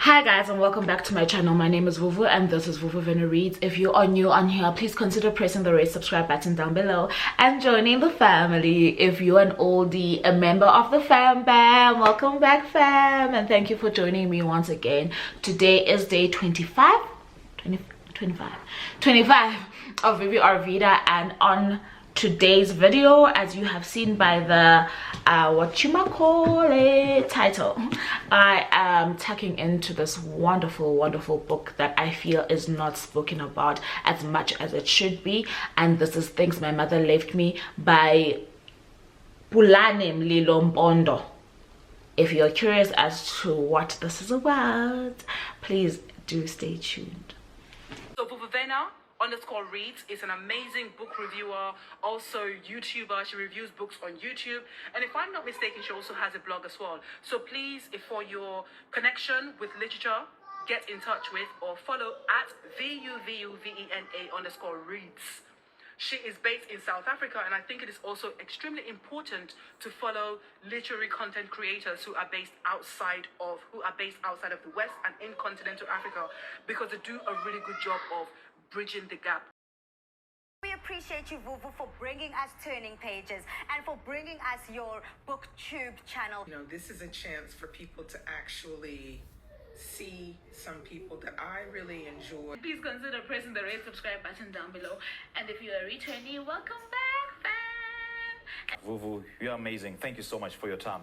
Hi guys, and welcome back to my channel. My name is Vuvu and this is Vuvu Vena Reads. If you are new on here, please consider pressing the red subscribe button down below and joining the family. If you're an oldie, a member of the fam bam, welcome back fam, and thank you for joining me once again. Today is day 25 of VVR VEDA, and on today's video, as you have seen by the title, I am tucking into this wonderful book that I feel is not spoken about as much as it should be, and this is Things My Mother Left Me by Pulane Mlilo Mpondo. If you're curious as to what this is about, please do stay tuned. So Vena _reads is an amazing book reviewer, also YouTuber. She reviews books on YouTube, and if I'm not mistaken, she also has a blog as well. So please, if for your connection with literature, get in touch with or follow at VUVUVENA_reads. She is based in South Africa, and I think it is also extremely important to follow literary content creators who are based outside of the West and in continental Africa, because they do a really good job of bridging the gap. We appreciate you, Vuvu, for bringing us Turning Pages and for bringing us your BookTube channel. You know, this is a chance for people to actually see some people that I really enjoy. Please consider pressing the red subscribe button down below, and if you are returning, welcome back fam. Vuvu, you're amazing. Thank you so much for your time.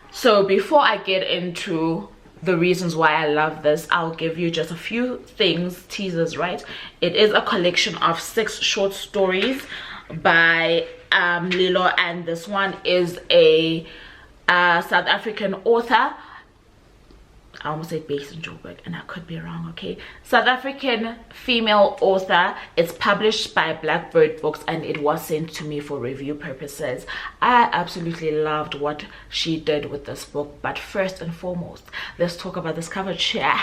So before I get into the reasons why I love this, I'll give you just a few teasers, right? It is a collection of 6 short stories by Mlilo, and this one is a South African author. I almost said based in Joburg, and I could be wrong, okay? South African female author. It's published by Blackbird Books, and it was sent to me for review purposes. I absolutely loved what she did with this book, but first and foremost, let's talk about this cover chair.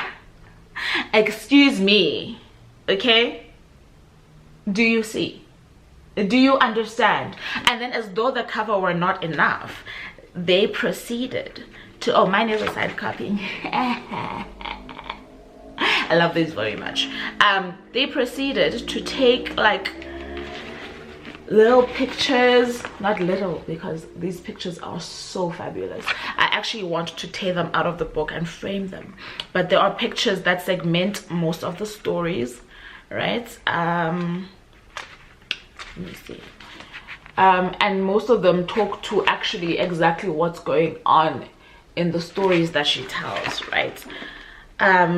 Excuse me, okay? Do you see? Do you understand? And then, as though the cover were not enough, they proceeded to, oh, mine is a side copy. I love this very much. They proceeded to take like little pictures, not little because these pictures are so fabulous. I actually want to tear them out of the book and frame them, but there are pictures that segment most of the stories, right? Let me see. And most of them talk to actually exactly what's going on in the stories that she tells, right?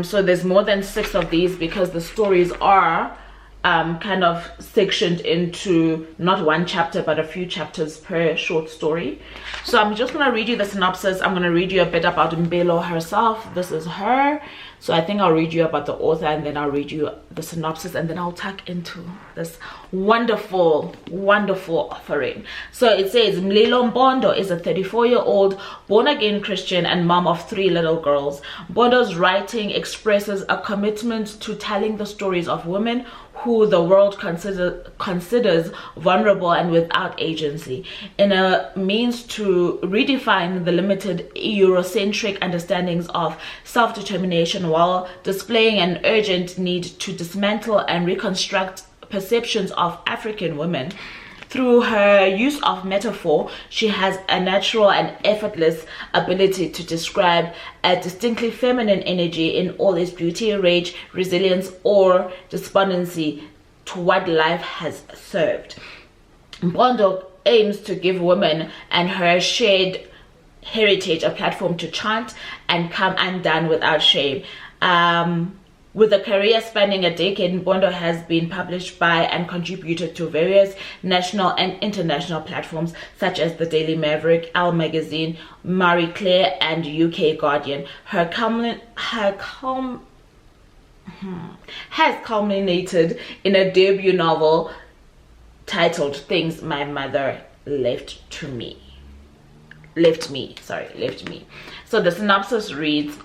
So there's more than 6 of these because the stories are kind of sectioned into not one chapter but a few chapters per short story. So I'm just gonna read you the synopsis. I'm gonna read you a bit about Mlilo herself. This is her. So I think I'll read you about the author, and then I'll read you the synopsis, and then I'll tuck into this wonderful offering. So it says, Mlilo Mpondo is a 34-year-old born-again Christian and mom of 3 little girls. Mpondo's writing expresses a commitment to telling the stories of women who the world considers vulnerable and without agency, in a means to redefine the limited Eurocentric understandings of self-determination, while displaying an urgent need to dismantle and reconstruct perceptions of African women. Through her use of metaphor, she has a natural and effortless ability to describe a distinctly feminine energy in all its beauty, rage, resilience, or despondency to what life has served. Mpondo aims to give women and her shared heritage a platform to chant and come undone without shame. With a career spanning a decade, Mpondo has been published by and contributed to various national and international platforms such as the Daily Maverick, Elle Magazine, Marie Claire, and UK Guardian. Her has culminated in a debut novel titled Things My Mother Left Me. So the synopsis reads,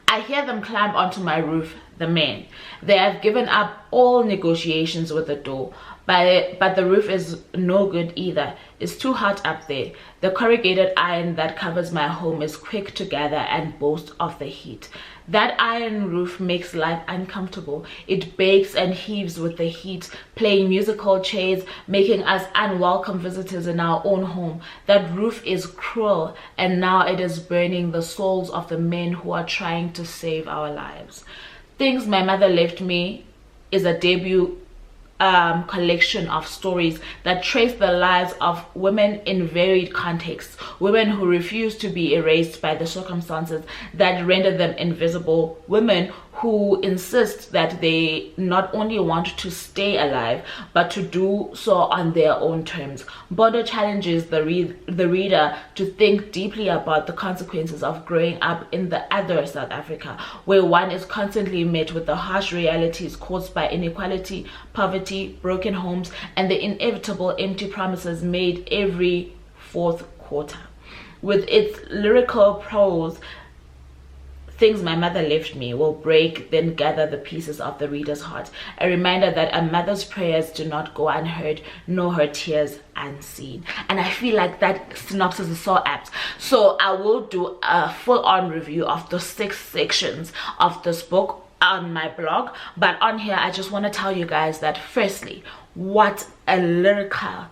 I hear them climb onto my roof, the men. They have given up all negotiations with the door, but the roof is no good either. It's too hot up there. The corrugated iron that covers my home is quick to gather and boast of the heat. That iron roof makes life uncomfortable. It bakes and heaves with the heat, playing musical chairs, making us unwelcome visitors in our own home. That roof is cruel, and now it is burning the souls of the men who are trying to save our lives. Things My Mother Left Me is a debut collection of stories that trace the lives of women in varied contexts, women who refuse to be erased by the circumstances that render them invisible, women who insist that they not only want to stay alive but to do so on their own terms. Mpondo challenges the reader to think deeply about the consequences of growing up in the other South Africa, where one is constantly met with the harsh realities caused by inequality, poverty, broken homes, and the inevitable empty promises made every fourth quarter. With its lyrical prose, Things My Mother Left Me will break, then gather the pieces of the reader's heart. A reminder that a mother's prayers do not go unheard, nor her tears unseen. And I feel like that synopsis is so apt. So I will do a full-on review of the 6 sections of this book on my blog. But on here, I just want to tell you guys that firstly, what a lyrical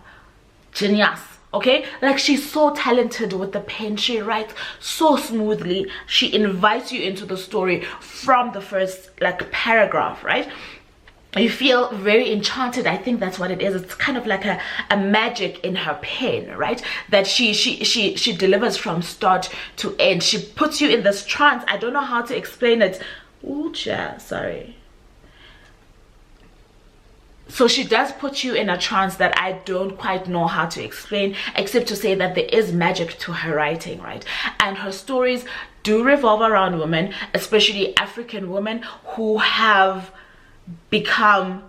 genius. Okay, like she's so talented with the pen. She writes so smoothly. She invites you into the story from the first like paragraph, right? You feel very enchanted. I think that's what it is. It's kind of like a magic in her pen, right? That she delivers from start to end. She puts you in this trance. I don't know how to explain it. Ooh, yeah, sorry. So she does put you in a trance that I don't quite know how to explain, except to say that there is magic to her writing, right? And her stories do revolve around women, especially African women who have become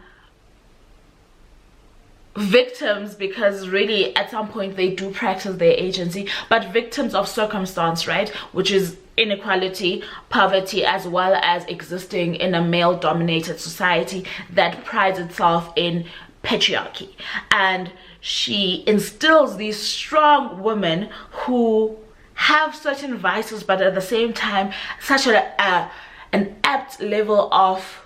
victims, because really at some point they do practice their agency, but victims of circumstance, right? Which is inequality, poverty, as well as existing in a male-dominated society that prides itself in patriarchy. And she instills these strong women who have certain vices, but at the same time such an apt level of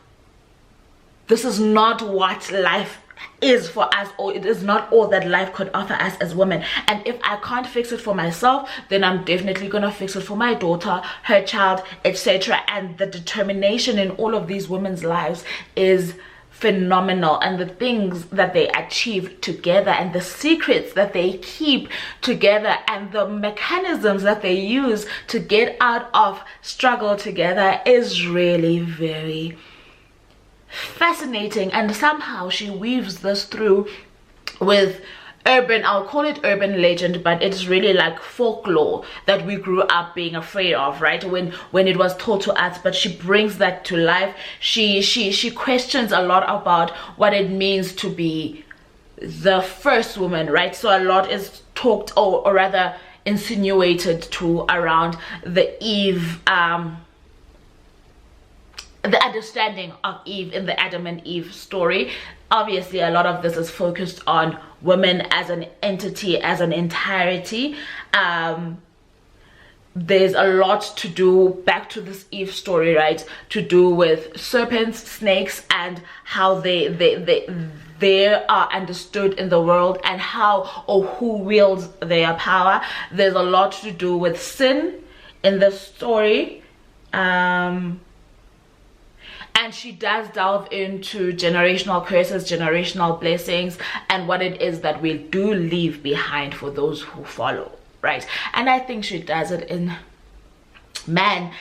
this is not what life is for us, or it is not all that life could offer us as women. And if I can't fix it for myself, then I'm definitely gonna fix it for my daughter, her child, etc. And the determination in all of these women's lives is phenomenal, and the things that they achieve together and the secrets that they keep together and the mechanisms that they use to get out of struggle together is really very fascinating. And somehow she weaves this through with urban, I'll call it urban legend, but it's really like folklore that we grew up being afraid of, right? When it was told to us, but she brings that to life. She questions a lot about what it means to be the first woman, right? So a lot is talked, or rather insinuated to, around the Eve, the understanding of Eve in the Adam and Eve story. Obviously a lot of this is focused on women as an entity, as an entirety. There's a lot to do, back to this Eve story, right, to do with serpents, snakes, and how they are understood in the world, and how or who wields their power. There's a lot to do with sin in the story. And she does delve into generational curses, generational blessings, and what it is that we do leave behind for those who follow, right? And I think she does it in, man,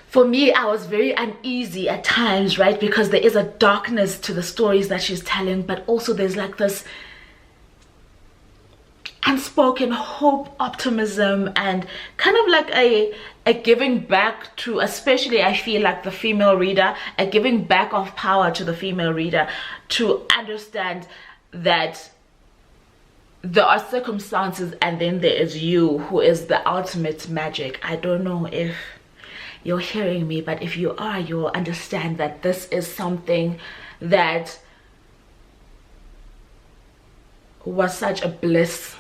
for me, I was very uneasy at times, right? Because there is a darkness to the stories that she's telling, but also there's like this unspoken hope, optimism, and kind of like a giving back to, especially I feel like the female reader, a giving back of power to the female reader to understand that there are circumstances and then there is you, who is the ultimate magic. I don't know if you're hearing me, but if you are, you'll understand that this is something that was such a bliss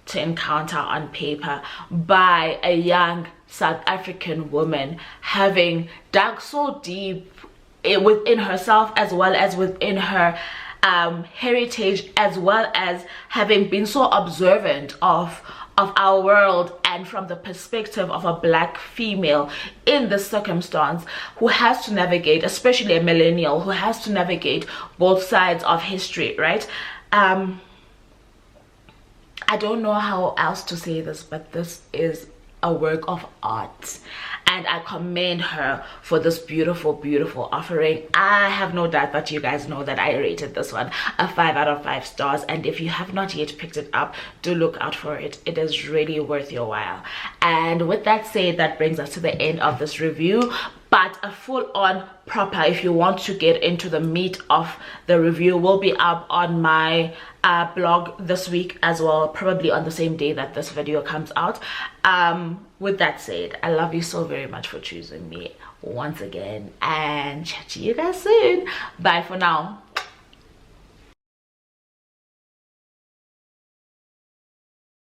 to encounter on paper by a young South African woman, having dug so deep within herself as well as within her heritage, as well as having been so observant of our world, and from the perspective of a black female in this circumstance, who has to navigate, especially a millennial who has to navigate both sides of history, right? I don't know how else to say this, but this is a work of art, and I commend her for this beautiful, beautiful offering. I have no doubt that you guys know that I rated this one a 5 out of 5 stars, and if you have not yet picked it up, do look out for it. It is really worth your while. And with that said, that brings us to the end of this review. But a full-on proper, if you want to get into the meat of the review, will be up on my blog this week as well, probably on the same day that this video comes out. With that said, I love you so very much for choosing me once again, and chat to you guys soon. Bye for now.